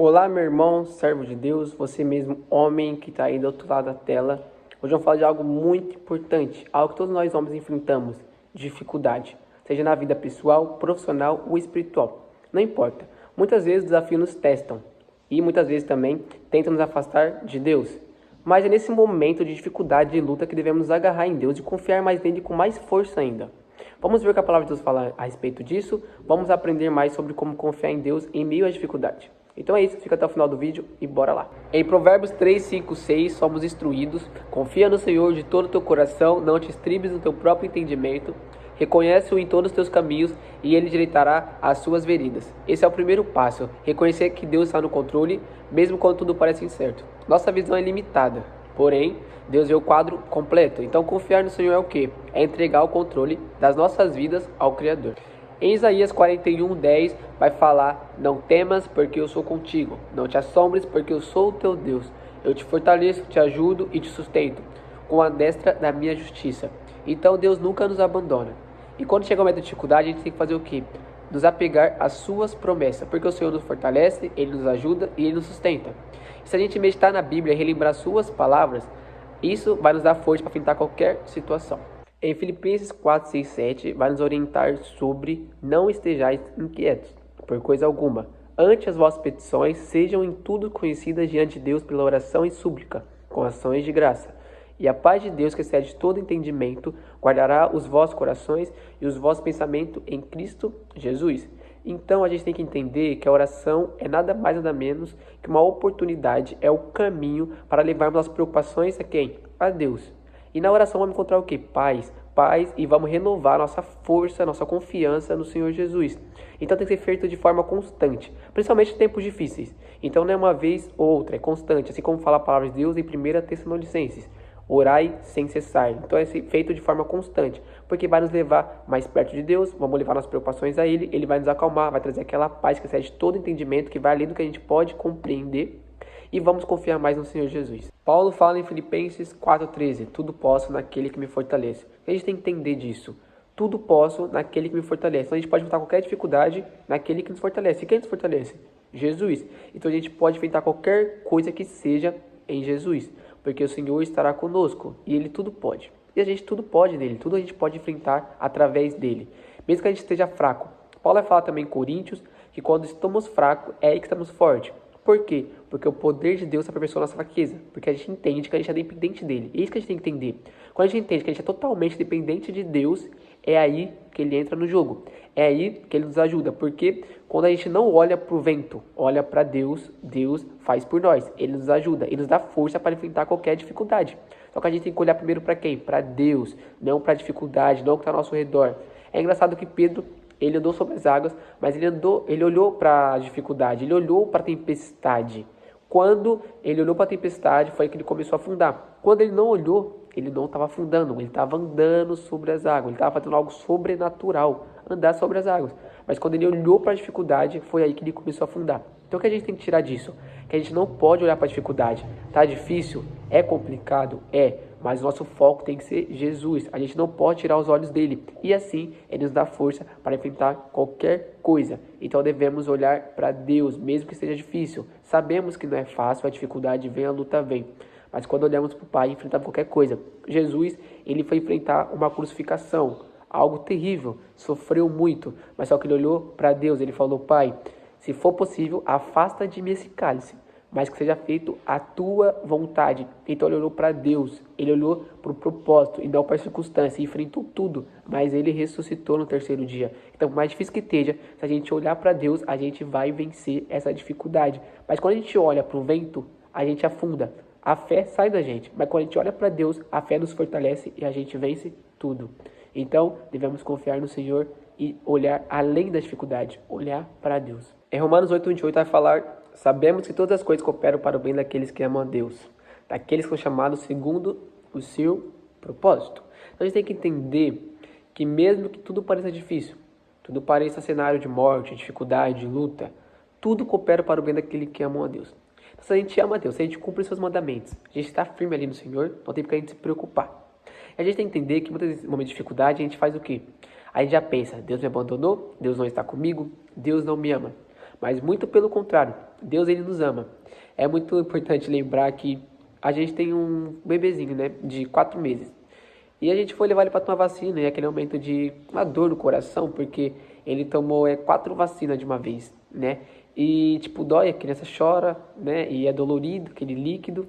Olá, meu irmão, servo de Deus, você mesmo, homem que está aí do outro lado da tela. Hoje eu vou falar de algo muito importante, algo que todos nós homens enfrentamos, dificuldade, seja na vida pessoal, profissional ou espiritual. Não importa, muitas vezes os desafios nos testam e muitas vezes também tentam nos afastar de Deus. Mas é nesse momento de dificuldade e luta que devemos nos agarrar em Deus e confiar mais nele com mais força ainda. Vamos ver o que a palavra de Deus fala a respeito disso, vamos aprender mais sobre como confiar em Deus em meio à dificuldade. Então é isso, fica até o final do vídeo e bora lá. Em Provérbios 3, 5, 6, somos instruídos: confia no Senhor de todo o teu coração, não te estribes no teu próprio entendimento, reconhece-o em todos os teus caminhos e ele direitará as suas veredas. Esse é o primeiro passo, reconhecer que Deus está no controle, mesmo quando tudo parece incerto. Nossa visão é limitada, porém, Deus vê o quadro completo. Então confiar no Senhor é o quê? É entregar o controle das nossas vidas ao Criador. Em Isaías 41:10 vai falar: não temas, porque eu sou contigo. Não te assombres, porque eu sou o teu Deus. Eu te fortaleço, te ajudo e te sustento com a destra da minha justiça. Então Deus nunca nos abandona. E quando chega uma dificuldade, a gente tem que fazer o quê? Nos apegar às suas promessas, porque o Senhor nos fortalece, Ele nos ajuda e Ele nos sustenta. E se a gente meditar na Bíblia e relembrar suas palavras, isso vai nos dar força para enfrentar qualquer situação. Em Filipenses 4, 6, 7, vai nos orientar sobre: não estejais inquietos por coisa alguma. Antes as vossas petições sejam em tudo conhecidas diante de Deus pela oração e súplica, com ações de graça. E a paz de Deus, que excede todo entendimento, guardará os vossos corações e os vossos pensamentos em Cristo Jesus. Então a gente tem que entender que a oração é nada mais nada menos que uma oportunidade, é o caminho para levarmos as preocupações a quem? A Deus. E na oração vamos encontrar o quê? Paz, e vamos renovar nossa força, nossa confiança no Senhor Jesus. Então tem que ser feito de forma constante, principalmente em tempos difíceis. Então não é uma vez ou outra, é constante, assim como fala a palavra de Deus em 1 Tessalonicenses: orai sem cessar. Então é feito de forma constante, porque vai nos levar mais perto de Deus, vamos levar nossas preocupações a Ele, Ele vai nos acalmar, vai trazer aquela paz que excede todo entendimento, que vai além do que a gente pode compreender, e vamos confiar mais no Senhor Jesus. Paulo fala em Filipenses 4,13: tudo posso naquele que me fortalece. A gente tem que entender disso. Tudo posso naquele que me fortalece. Então a gente pode enfrentar qualquer dificuldade naquele que nos fortalece. E quem nos fortalece? Jesus. Então a gente pode enfrentar qualquer coisa que seja em Jesus, porque o Senhor estará conosco e Ele tudo pode. E a gente tudo pode nele, tudo a gente pode enfrentar através dele, mesmo que a gente esteja fraco. Paulo vai falar também em Coríntios que quando estamos fracos é aí que estamos fortes. Por quê? Porque o poder de Deus aperfeiçoa a nossa fraqueza, porque a gente entende que a gente é dependente dele. É isso que a gente tem que entender. Quando a gente entende que a gente é totalmente dependente de Deus, é aí que ele entra no jogo. É aí que ele nos ajuda, porque quando a gente não olha para o vento, olha para Deus, Deus faz por nós. Ele nos ajuda, ele nos dá força para enfrentar qualquer dificuldade. Só que a gente tem que olhar primeiro para quem? Para Deus, não para a dificuldade, não o que está ao nosso redor. É engraçado que Pedro, ele andou sobre as águas, mas ele olhou para a dificuldade, ele olhou para a tempestade. Quando ele olhou para a tempestade, foi que ele começou a afundar. Quando ele não olhou, ele não estava afundando, ele estava andando sobre as águas, ele estava fazendo algo sobrenatural, andar sobre as águas. Mas quando ele olhou para a dificuldade, foi aí que ele começou a afundar. Então o que a gente tem que tirar disso? Que a gente não pode olhar para a dificuldade. Tá difícil? É complicado? É. Mas nosso foco tem que ser Jesus. A gente não pode tirar os olhos dele. E assim, ele nos dá força para enfrentar qualquer coisa. Então devemos olhar para Deus, mesmo que seja difícil. Sabemos que não é fácil, a dificuldade vem, a luta vem. Mas quando olhamos para o Pai, enfrentamos qualquer coisa. Jesus, ele foi enfrentar uma crucificação, algo terrível, sofreu muito. Mas só que ele olhou para Deus, ele falou: Pai, se for possível, afasta de mim esse cálice, mas que seja feito a tua vontade. Então ele olhou para Deus, ele olhou para o propósito e não para a circunstância, e enfrentou tudo, mas ele ressuscitou no terceiro dia. Então, por mais difícil que esteja, se a gente olhar para Deus, a gente vai vencer essa dificuldade. Mas quando a gente olha para o vento, a gente afunda, a fé sai da gente. Mas quando a gente olha para Deus, a fé nos fortalece e a gente vence tudo. Então, devemos confiar no Senhor e olhar além da dificuldade, olhar para Deus. Em Romanos 8:28 vai falar: sabemos que todas as coisas cooperam para o bem daqueles que amam a Deus, daqueles que são chamados segundo o seu propósito. Então a gente tem que entender que mesmo que tudo pareça difícil, tudo pareça cenário de morte, dificuldade, de luta, tudo coopera para o bem daquele que amam a Deus. Então, se a gente ama a Deus, se a gente cumpre os seus mandamentos, a gente está firme ali no Senhor, não tem porque a gente se preocupar. E a gente tem que entender que muitas vezes, no momento de dificuldade, a gente faz o quê? A gente já pensa: Deus me abandonou, Deus não está comigo, Deus não me ama. Mas muito pelo contrário, Deus, ele nos ama. É muito importante lembrar que a gente tem um bebezinho, né, de 4 meses. E a gente foi levar ele para tomar vacina, e aquele momento de uma dor no coração, porque ele tomou 4 vacinas de uma vez, né? E, tipo, dói, a criança chora, né? E é dolorido, aquele líquido.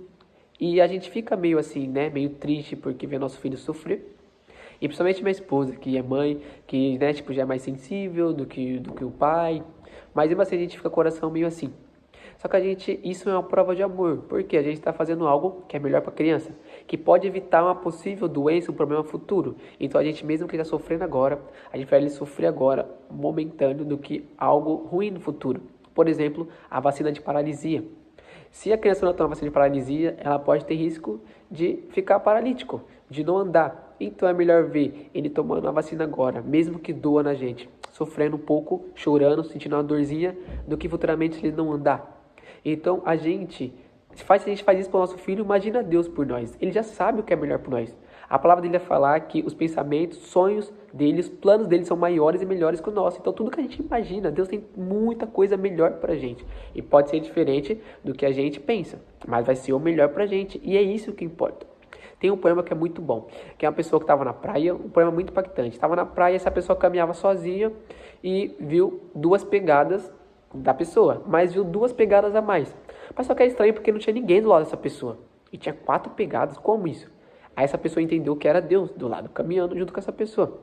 E a gente fica meio assim, né? Meio triste porque vê nosso filho sofrer. E principalmente minha esposa, que é mãe, que, né, tipo, já é mais sensível do que o pai. Mas mesmo assim a gente fica com o coração meio assim. Só que isso é uma prova de amor, porque a gente está fazendo algo que é melhor para a criança, que pode evitar uma possível doença, um problema futuro. Então a gente, mesmo que está sofrendo agora, a gente vai ele sofrer agora, momentâneo, do que algo ruim no futuro. Por exemplo, a vacina de paralisia. Se a criança não toma vacina de paralisia, ela pode ter risco de ficar paralítico, de não andar. Então é melhor ver ele tomando a vacina agora, mesmo que doa na gente, sofrendo um pouco, chorando, sentindo uma dorzinha, do que futuramente ele não andar. Então a gente faz isso para o nosso filho, imagina Deus por nós. Ele já sabe o que é melhor para nós. A palavra dele vai falar que os pensamentos, sonhos dele, os planos dele são maiores e melhores que o nosso. Então tudo que a gente imagina, Deus tem muita coisa melhor pra gente. E pode ser diferente do que a gente pensa, mas vai ser o melhor pra gente. E é isso que importa. Tem um poema que é muito bom, que é uma pessoa que estava na praia, um poema muito impactante. Estava na praia, essa pessoa caminhava sozinha e viu 2 pegadas da pessoa, mas viu 2 pegadas a mais. Mas só que é estranho porque não tinha ninguém do lado dessa pessoa. E tinha 4 pegadas, como isso? Aí essa pessoa entendeu que era Deus do lado, caminhando junto com essa pessoa.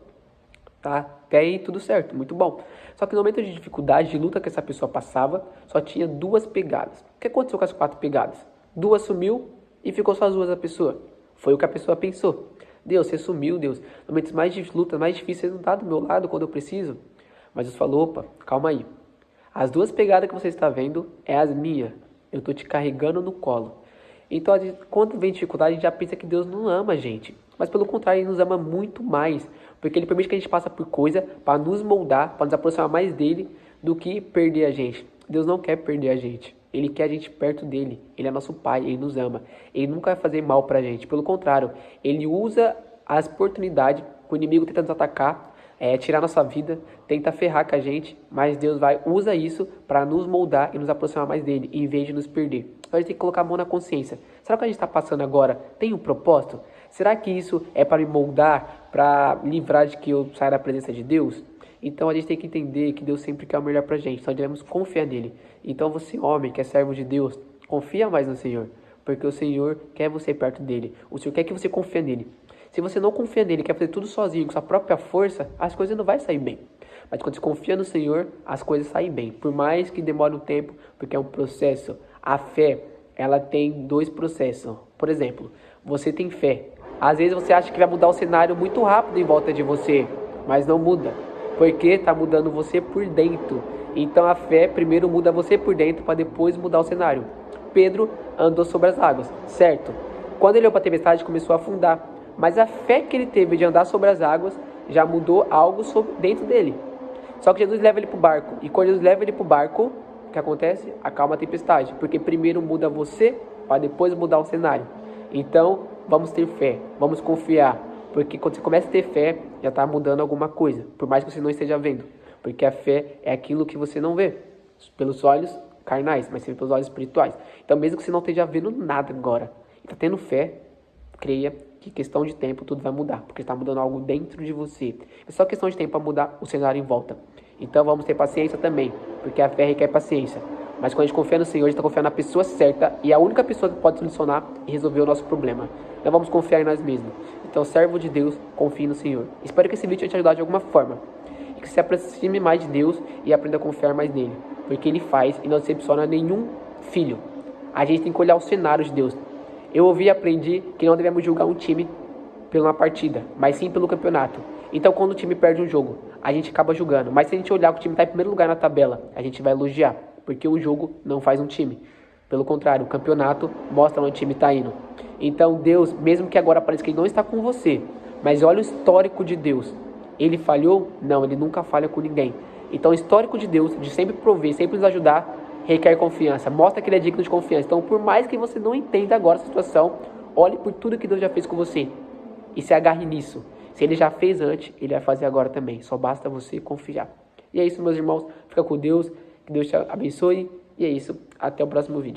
Tá? Até aí tudo certo, muito bom. Só que no momento de dificuldade, de luta que essa pessoa passava, só tinha 2 pegadas. O que aconteceu com as 4 pegadas? 2 sumiu e ficou só as 2 da pessoa. Foi o que a pessoa pensou. Deus, você sumiu, Deus. No momento mais de luta, mais difícil, você não está do meu lado quando eu preciso. Mas Deus falou, opa, calma aí. As 2 pegadas que você está vendo é as minhas. Eu estou te carregando no colo. Então, quando vem dificuldade, a gente já pensa que Deus não ama a gente. Mas pelo contrário, Ele nos ama muito mais. Porque Ele permite que a gente passe por coisa para nos moldar, para nos aproximar mais dEle, do que perder a gente. Deus não quer perder a gente. Ele quer a gente perto dEle. Ele é nosso Pai, Ele nos ama. Ele nunca vai fazer mal pra gente. Pelo contrário, Ele usa as oportunidades que o inimigo tenta nos atacar, tirar nossa vida, tenta ferrar com a gente, mas Deus usa isso para nos moldar e nos aproximar mais dele, em vez de nos perder. Então a gente tem que colocar a mão na consciência. Será que a gente está passando agora tem um propósito? Será que isso é para me moldar, para livrar de que eu saia da presença de Deus? Então a gente tem que entender que Deus sempre quer o melhor para a gente, então devemos confiar nele. Então você, homem, que é servo de Deus, confia mais no Senhor, porque o Senhor quer você perto dele. O Senhor quer que você confie nele. Se você não confia nele, quer fazer tudo sozinho, com sua própria força, as coisas não vão sair bem. Mas quando você confia no Senhor, as coisas saem bem. Por mais que demore um tempo, porque é um processo. A fé, ela tem 2 processos. Por exemplo, você tem fé. Às vezes você acha que vai mudar o cenário muito rápido em volta de você, mas não muda. Porque está mudando você por dentro. Então a fé primeiro muda você por dentro para depois mudar o cenário. Pedro andou sobre as águas, certo? Quando ele olhou para a tempestade, começou a afundar. Mas a fé que ele teve de andar sobre as águas já mudou algo dentro dele. Só que Jesus leva ele para o barco. E quando Jesus leva ele para o barco, o que acontece? Acalma a tempestade. Porque primeiro muda você, para depois mudar o cenário. Então, vamos ter fé. Vamos confiar. Porque quando você começa a ter fé, já está mudando alguma coisa. Por mais que você não esteja vendo. Porque a fé é aquilo que você não vê pelos olhos carnais, mas sim pelos olhos espirituais. Então, mesmo que você não esteja vendo nada agora, e está tendo fé, creia que questão de tempo tudo vai mudar, porque está mudando algo dentro de você. É só questão de tempo para mudar o cenário em volta. Então vamos ter paciência também, porque a fé requer paciência. Mas quando a gente confia no Senhor, a gente está confiando na pessoa certa e a única pessoa que pode solucionar e resolver o nosso problema. Não vamos confiar em nós mesmos. Então, servo de Deus, confie no Senhor. Espero que esse vídeo tenha te ajudado de alguma forma. E que se aproxime mais de Deus e aprenda a confiar mais nele. Porque Ele faz e não decepciona nenhum filho. A gente tem que olhar o cenário de Deus. Eu ouvi e aprendi que não devemos julgar um time pela uma partida, mas sim pelo campeonato. Então, quando o time perde um jogo, a gente acaba julgando. Mas se a gente olhar que o time está em primeiro lugar na tabela, a gente vai elogiar, porque o jogo não faz um time. Pelo contrário, o campeonato mostra onde o time está indo. Então, Deus, mesmo que agora pareça que Ele não está com você, mas olha o histórico de Deus. Ele falhou? Não, Ele nunca falha com ninguém. Então, o histórico de Deus, de sempre prover, sempre nos ajudar, requer confiança, mostra que Ele é digno de confiança. Então, por mais que você não entenda agora a situação, olhe por tudo que Deus já fez com você e se agarre nisso. Se Ele já fez antes, Ele vai fazer agora também. Só basta você confiar. E é isso, meus irmãos. Fica com Deus. Que Deus te abençoe E é isso, até o próximo vídeo.